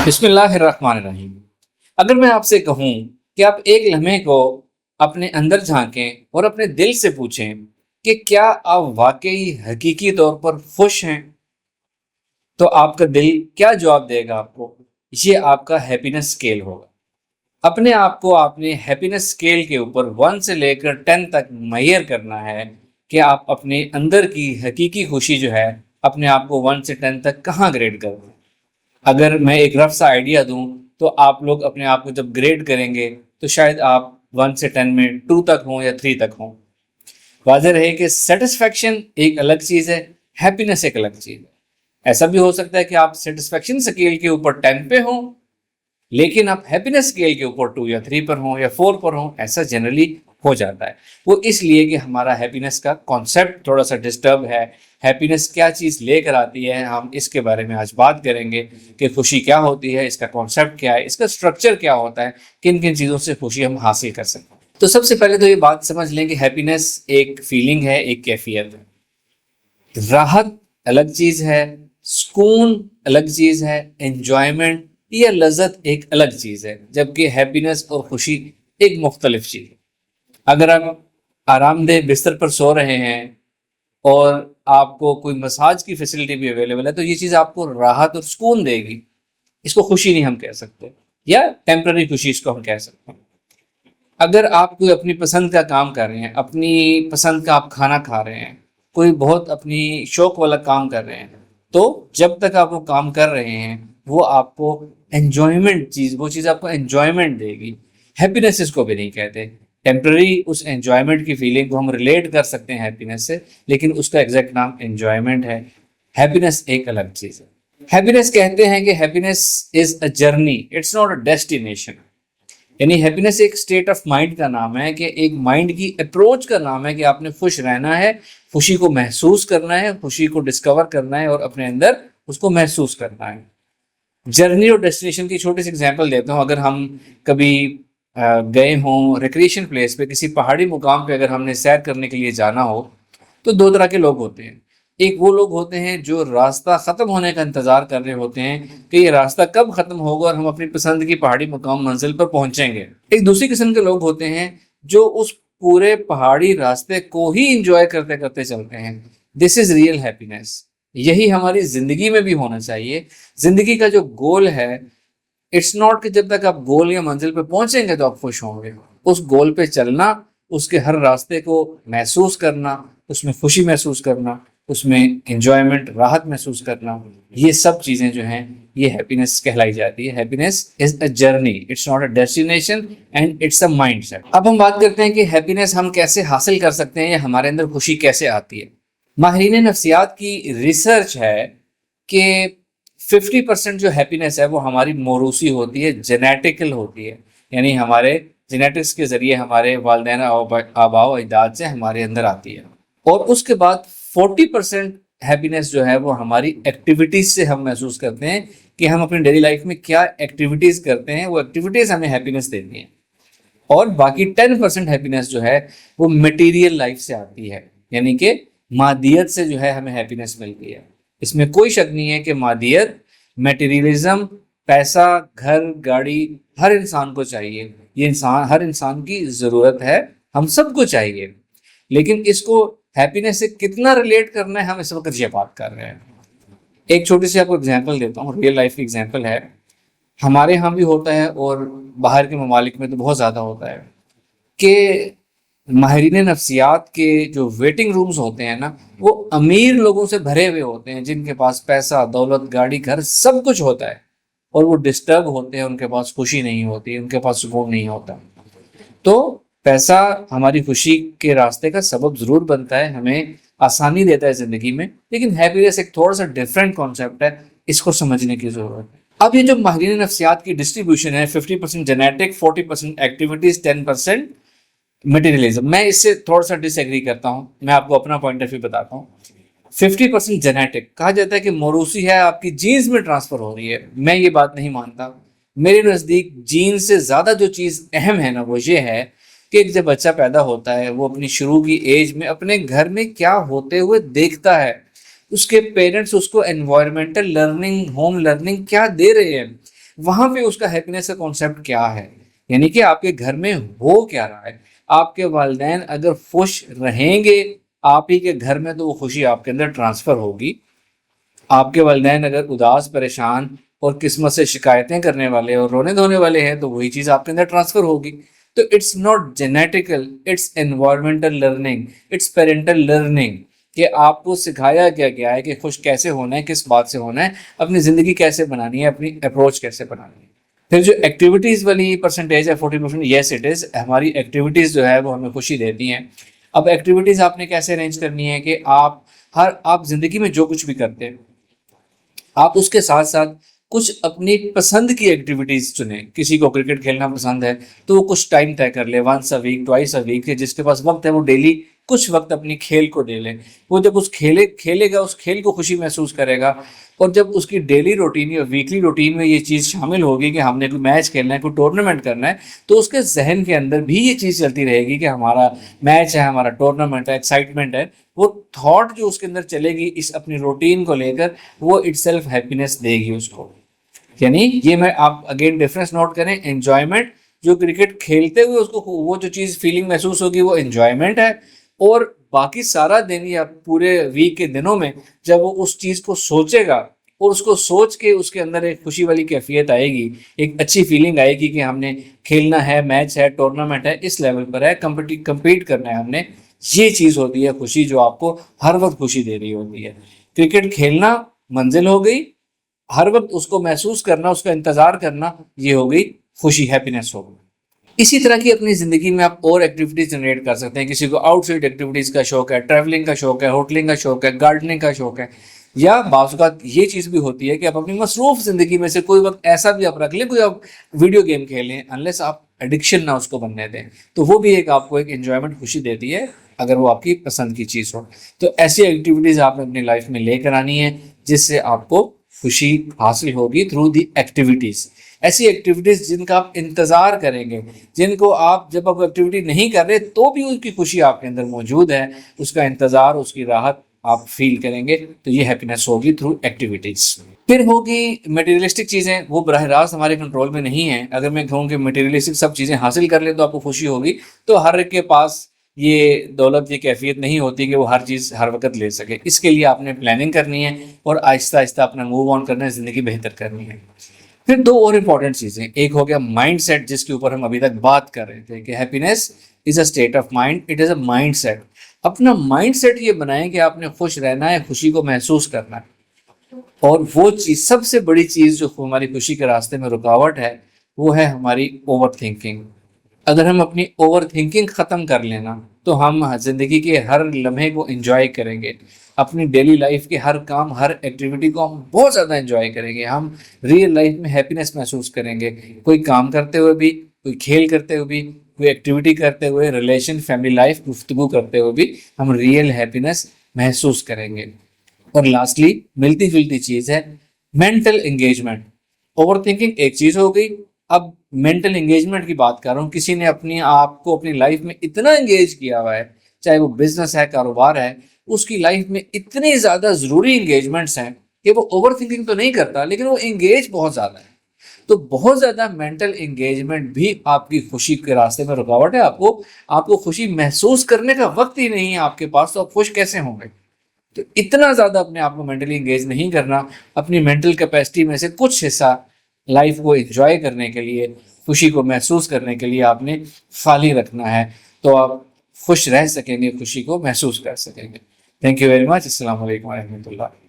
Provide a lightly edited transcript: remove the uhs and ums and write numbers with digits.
بسم اللہ الرحمن الرحیم۔ اگر میں آپ سے کہوں کہ آپ ایک لمحے کو اپنے اندر جھانکیں اور اپنے دل سے پوچھیں کہ کیا آپ واقعی حقیقی طور پر خوش ہیں، تو آپ کا دل کیا جواب دے گا آپ کو؟ یہ آپ کا ہیپینس اسکیل ہوگا۔ اپنے آپ کو آپ نے ہیپینس اسکیل کے اوپر 1 سے لے کر 10 تک معیار کرنا ہے کہ آپ اپنے اندر کی حقیقی خوشی جو ہے اپنے آپ کو 1 سے 10 تک کہاں گریڈ کریں۔ اگر میں ایک رف سا آئیڈیا دوں تو آپ لوگ اپنے آپ کو جب گریڈ کریں گے تو شاید آپ 1 سے 10 میں 2 تک ہوں یا 3 تک ہوں۔ واضح رہے کہ سیٹسفیکشن ایک الگ چیز ہے، ہیپینس ایک الگ چیز ہے۔ ایسا بھی ہو سکتا ہے کہ آپ سیٹسفیکشن اسکیل کے اوپر 10 پہ ہوں لیکن آپ ہیپینس اسکیل کے اوپر 2 یا 3 پر ہوں یا 4 پر ہوں۔ ایسا جنرلی ہو جاتا ہے، وہ اس لیے کہ ہمارا ہیپینس کا کانسیپٹ تھوڑا سا ڈسٹرب ہے۔ ہیپینس کیا چیز لے کر آتی ہے، ہم اس کے بارے میں آج بات کریں گے کہ خوشی کیا ہوتی ہے، اس کا کانسیپٹ کیا ہے، اس کا اسٹرکچر کیا ہوتا ہے، کن کن چیزوں سے خوشی ہم حاصل کر سکتے ہیں۔ تو سب سے پہلے تو یہ بات سمجھ لیں کہ ہیپینس ایک فیلنگ ہے، ایک کیفیت ہے۔ راحت الگ چیز ہے، سکون الگ چیز ہے، انجوائمنٹ یا لذت ایک الگ چیز ہے، جبکہ ہیپینس اور خوشی ایک مختلف چیز ہے۔ اگر آپ آرام دہ بستر پر سو رہے ہیں اور آپ کو کوئی مساج کی فیسلٹی بھی اویلیبل ہے تو یہ چیز آپ کو راحت اور سکون دے گی، اس کو خوشی نہیں ہم کہہ سکتے، یا ٹیمپرری خوشی اس کو ہم کہہ سکتے ہیں۔ اگر آپ کوئی اپنی پسند کا کام کر رہے ہیں، اپنی پسند کا آپ کھانا کھا رہے ہیں، کوئی بہت اپنی شوق والا کام کر رہے ہیں، تو جب تک آپ وہ کام کر رہے ہیں وہ آپ کو انجوائمنٹ وہ چیز آپ کو انجوائمنٹ دے گی۔ ہیپینس اس کو بھی نہیں کہتے۔ ٹیمپرری اس انجوائمنٹ کی فیلنگ کو ہم ریلیٹ کر سکتے ہیں ہیپینس سے، لیکن اس کا ایگزیکٹ نام انجوائمنٹ ہے۔ ہیپینس ایک الگ چیز ہے۔ ہیپینس کہتے ہیں کہ happiness is a journey, it's not a destination. یعنی ہیپینس ایک اسٹیٹ آف مائنڈ کا نام ہے، کہ ایک مائنڈ کی اپروچ کا نام ہے کہ آپ نے خوش رہنا ہے، خوشی کو محسوس کرنا ہے، خوشی کو ڈسکور کرنا ہے اور اپنے اندر اس کو محسوس کرنا ہے۔ جرنی اور ڈیسٹینیشن کی چھوٹی سی اگزامپل دیتا ہوں۔ اگر ہم کبھی گئے ہوں ریکریشن پلیس پہ، کسی پہاڑی مقام پہ اگر ہم نے سیر کرنے کے لیے جانا ہو تو 2 طرح کے لوگ ہوتے ہیں۔ ایک وہ لوگ ہوتے ہیں جو راستہ ختم ہونے کا انتظار کر رہے ہوتے ہیں کہ یہ راستہ کب ختم ہوگا اور ہم اپنی پسند کی پہاڑی مقام منزل پر پہنچیں گے۔ ایک دوسری قسم کے لوگ ہوتے ہیں جو اس پورے پہاڑی راستے کو ہی انجوائے کرتے کرتے چلتے ہیں۔ دس از ریئل ہیپینس۔ یہی ہماری زندگی میں بھی ہونا چاہیے۔ زندگی کا جو گول ہے، اٹس ناٹ کہ جب تک آپ گول یا منزل پہ پہنچیں گے تو آپ خوش ہوں گے۔ اس گول پہ چلنا، اس کے ہر راستے کو محسوس کرنا، اس میں خوشی محسوس کرنا، اس میں انجوائمنٹ، راحت محسوس کرنا، یہ سب چیزیں جو ہیں یہ ہیپینس کہلائی جاتی ہے۔ Happiness is a journey, it's not a destination and it's a mindset. اب ہم بات کرتے ہیں کہ ہیپینس ہم کیسے حاصل کر سکتے ہیں یا ہمارے اندر خوشی کیسے آتی ہے۔ ماہرین نفسیات کی ریسرچ ہے کہ 50% جو ہیپینس ہے وہ ہماری موروثی ہوتی ہے، جینیٹیکل ہوتی ہے، یعنی ہمارے جینیٹکس کے ذریعے ہمارے والدین آباء و اجداد سے ہمارے اندر آتی ہے۔ اور اس کے بعد 40% ہیپینس جو ہے وہ ہماری ایکٹیویٹیز سے ہم محسوس کرتے ہیں کہ ہم اپنی ڈیلی لائف میں کیا ایکٹیویٹیز کرتے ہیں، وہ ایکٹیویٹیز ہمیں ہیپینس دیتی ہیں۔ اور باقی 10% ہیپینس جو ہے وہ میٹیریل لائف سے آتی ہے، یعنی کہ مادیت سے جو ہے ہمیں ہیپینس ملتی ہے۔ اس میں کوئی شک نہیں ہے کہ مادیت، میٹیریلزم، پیسہ، گھر، گاڑی ہر انسان کو چاہیے، یہ ہر انسان کی ضرورت ہے، ہم سب کو چاہیے، لیکن اس کو ہیپینس سے کتنا ریلیٹ کرنا ہے ہم اس وقت یہ بات کر رہے ہیں۔ ایک چھوٹی سی آپ کو اگزامپل دیتا ہوں، ریئل لائف کی اگزامپل ہے۔ ہمارے ہاں بھی ہوتا ہے اور باہر کے ممالک میں تو بہت زیادہ ہوتا ہے کہ ماہرین نفسیات کے جو ویٹنگ رومز ہوتے ہیں نا، وہ امیر لوگوں سے بھرے ہوئے ہوتے ہیں، جن کے پاس پیسہ، دولت، گاڑی، گھر سب کچھ ہوتا ہے، اور وہ ڈسٹرب ہوتے ہیں، ان کے پاس خوشی نہیں ہوتی، ان کے پاس سکون نہیں ہوتا۔ تو پیسہ ہماری خوشی کے راستے کا سبب ضرور بنتا ہے، ہمیں آسانی دیتا ہے زندگی میں، لیکن ہیپینس ایک تھوڑا سا ڈفرینٹ کانسیپٹ ہے، اس کو سمجھنے کی ضرورت ہے۔ اب یہ جو ماہرین نفسیات کی ڈسٹریبیوشن ہے، 50% جینیٹک، 40% ایکٹیویٹیز، 10% مٹیریلزم، میں اس سے تھوڑا سا ڈس ایگری کرتا ہوں، میں آپ کو اپنا پوائنٹ آف ویو بتاتا ہوں۔ 50% جینیٹک کہا جاتا ہے کہ موروثی ہے، آپ کی جینز میں ٹرانسفر ہو رہی ہے، میں یہ بات نہیں مانتا۔ میرے نزدیک جین سے زیادہ جو چیز اہم ہے نا، وہ یہ ہے کہ جب بچہ پیدا ہوتا ہے وہ اپنی شروع کی ایج میں اپنے گھر میں کیا ہوتے ہوئے دیکھتا ہے، اس کے پیرنٹس اس کو انوائرمنٹل لرننگ، ہوم لرننگ کیا دے رہے ہیں، وہاں پہ اس کا ہیپینس کا کانسیپٹ کیا ہے، یعنی کہ آپ کے گھر میں ہو کیا رہا ہے۔ آپ کے والدین اگر خوش رہیں گے آپ ہی کے گھر میں تو وہ خوشی آپ کے اندر ٹرانسفر ہوگی۔ آپ کے والدین اگر اداس، پریشان اور قسمت سے شکایتیں کرنے والے اور رونے دھونے والے ہیں تو وہی چیز آپ کے اندر ٹرانسفر ہوگی۔ تو it's not genetical, it's environmental learning, it's parental learning, کہ آپ کو سکھایا گیا ہے کہ خوش کیسے ہونا ہے، کس بات سے ہونا ہے، اپنی زندگی کیسے بنانی ہے، اپنی اپروچ کیسے بنانی ہے۔ پھر جو ایکٹیویٹیز والی پرسنٹیج ہے 40%، یس اٹ از، ہماری ایکٹیویٹیز جو ہے وہ ہمیں خوشی دیتی ہیں۔ اب ایکٹیویٹیز آپ نے کیسے ارینج کرنی ہے کہ آپ زندگی میں جو کچھ بھی کرتے ہیں آپ اس کے ساتھ ساتھ کچھ اپنی پسند کی ایکٹیویٹیز چنیں۔ کسی کو کرکٹ کھیلنا پسند ہے تو وہ کچھ ٹائم طے کر لے، once a week, twice a week, جس کے پاس وقت ہے وہ ڈیلی کچھ وقت اپنی کھیل کو دے لے۔ وہ جب اس کھیلے گا، اس کھیل کو خوشی محسوس کرے گا، اور جب اس کی ڈیلی روٹین یا ویکلی روٹین میں یہ چیز شامل ہوگی کہ ہم نے کوئی میچ کھیلنا ہے، کوئی ٹورنامنٹ کرنا ہے، تو اس کے ذہن کے اندر بھی یہ چیز چلتی رہے گی کہ ہمارا میچ ہے، ہمارا ٹورنامنٹ ہے، ایکسائٹمنٹ ہے۔ وہ تھاٹ جو اس کے اندر چلے گی اس اپنی روٹین کو لے کر، وہ اٹ سیلف ہیپینس دے گی اس کو۔ یعنی یہ میں آپ اگین ڈفرینس نوٹ کریں، انجوائمنٹ جو کرکٹ کھیلتے ہوئے اس کو وہ جو چیز فیلنگ محسوس ہوگی وہ انجوائمنٹ ہے، اور باقی سارا دن یا پورے ویک کے دنوں میں جب وہ اس چیز کو سوچے گا اور اس کو سوچ کے اس کے اندر ایک خوشی والی کیفیت آئے گی، ایک اچھی فیلنگ آئے گی کہ ہم نے کھیلنا ہے، میچ ہے، ٹورنامنٹ ہے، اس لیول پر ہے، کمپیٹ کرنا ہے ہم نے، یہ چیز ہوتی ہے خوشی جو آپ کو ہر وقت خوشی دے رہی ہوتی ہے۔ کرکٹ کھیلنا منزل ہو گئی، ہر وقت اس کو محسوس کرنا، اس کا انتظار کرنا، یہ ہو گئی خوشی، ہیپینس ہو گئی۔ اسی طرح کی اپنی زندگی میں آپ اور ایکٹیویٹیز جنریٹ کر سکتے ہیں۔ کسی کو آؤٹ سائڈ ایکٹیویٹیز کا شوق ہے، ٹریولنگ کا شوق ہے، ہوٹلنگ کا شوق ہے، گارڈننگ کا شوق ہے، یا بعض اوقات یہ چیز بھی ہوتی ہے کہ آپ اپنی مصروف زندگی میں سے کوئی وقت ایسا بھی آپ رکھ لیں، کوئی آپ ویڈیو گیم کھیلیں، انلیس آپ ایڈکشن نہ اس کو بننے دیں، تو وہ بھی ایک آپ کو ایک انجوائمنٹ خوشی دیتی ہے اگر وہ آپ کی پسند کی چیز ہو۔ تو ایسی ایکٹیویٹیز آپ نے اپنی لائف میں لے کر آنی ہے جس سے آپ کو خوشی حاصل ہوگی تھرو دی ایکٹیویٹیز۔ ایسی ایکٹیویٹیز جن کا آپ انتظار کریں گے، جن کو آپ جب آپ ایکٹیویٹی نہیں کر رہے تو بھی اس کی خوشی آپ کے اندر موجود ہے، اس کا انتظار، اس کی راحت آپ فیل کریں گے، تو یہ ہیپینس ہوگی تھرو ایکٹیویٹیز۔ پھر ہوگی میٹیریلسٹک چیزیں، وہ براہ راست ہمارے کنٹرول میں نہیں ہیں۔ اگر میں کہوں کہ میٹیریلسٹک سب چیزیں حاصل کر لیں تو آپ کو خوشی ہوگی، تو ہر ایک کے پاس یہ دولت، یہ کیفیت نہیں ہوتی کہ وہ ہر چیز ہر وقت لے سکے۔ اس کے لیے آپ نے پلاننگ کرنی ہے اور آہستہ آہستہ اپنا موو آن کرنا ہے، زندگی بہتر کرنی ہے۔ پھر دو اور امپورٹنٹ چیزیں، ایک ہو گیا مائنڈ سیٹ، جس کے اوپر ہم ابھی تک بات کر رہے تھے کہ happiness is a state of mind, it is a mindset. اپنا مائنڈ سیٹ یہ بنائیں کہ آپ نے خوش رہنا ہے، خوشی کو محسوس کرنا ہے، اور وہ چیز سب سے بڑی چیز جو ہماری خوشی کے راستے میں رکاوٹ ہے وہ ہے ہماری اوور تھنکنگ۔ اگر ہم اپنی اوور تھنکنگ ختم کر لینا تو ہم زندگی کے ہر لمحے کو انجوائے کریں گے، اپنی ڈیلی لائف کے ہر کام، ہر ایکٹیویٹی کو ہم بہت زیادہ انجوائے کریں گے، ہم ریئل لائف میں ہیپینس محسوس کریں گے، کوئی کام کرتے ہوئے بھی، کوئی کھیل کرتے ہوئے بھی، کوئی ایکٹیویٹی کرتے ہوئے، ریلیشن، فیملی لائف، گفتگو کرتے ہوئے بھی ہم ریئل ہیپینس محسوس کریں گے۔ اور لاسٹلی ملتی جلتی چیز ہے مینٹل انگیجمنٹ۔ اوور تھنکنگ ایک چیز ہو گئی، اب مینٹل انگیجمنٹ کی بات کر رہا ہوں، کسی نے اپنی آپ کو اپنی لائف میں اتنا انگیج کیا ہوا ہے، چاہے وہ بزنس ہے، کاروبار ہے، اس کی لائف میں اتنی زیادہ ضروری انگیجمنٹس ہیں کہ وہ اوور تھنکنگ تو نہیں کرتا لیکن وہ انگیج بہت زیادہ ہے۔ تو بہت زیادہ مینٹل انگیجمنٹ بھی آپ کی خوشی کے راستے میں رکاوٹ ہے۔ آپ کو خوشی محسوس کرنے کا وقت ہی نہیں ہے آپ کے پاس، تو آپ خوش کیسے ہوں گے؟ تو اتنا زیادہ اپنے آپ کو مینٹلی انگیج نہیں کرنا، اپنی مینٹل کیپیسٹی میں سے کچھ حصہ لائف کو انجوائے کرنے کے لیے، خوشی کو محسوس کرنے کے لیے آپ نے خالی رکھنا ہے، تو آپ خوش رہ سکیں گے، خوشی کو محسوس کر سکیں گے۔ Thank you very much. السلام علیکم ورحمۃ اللہ۔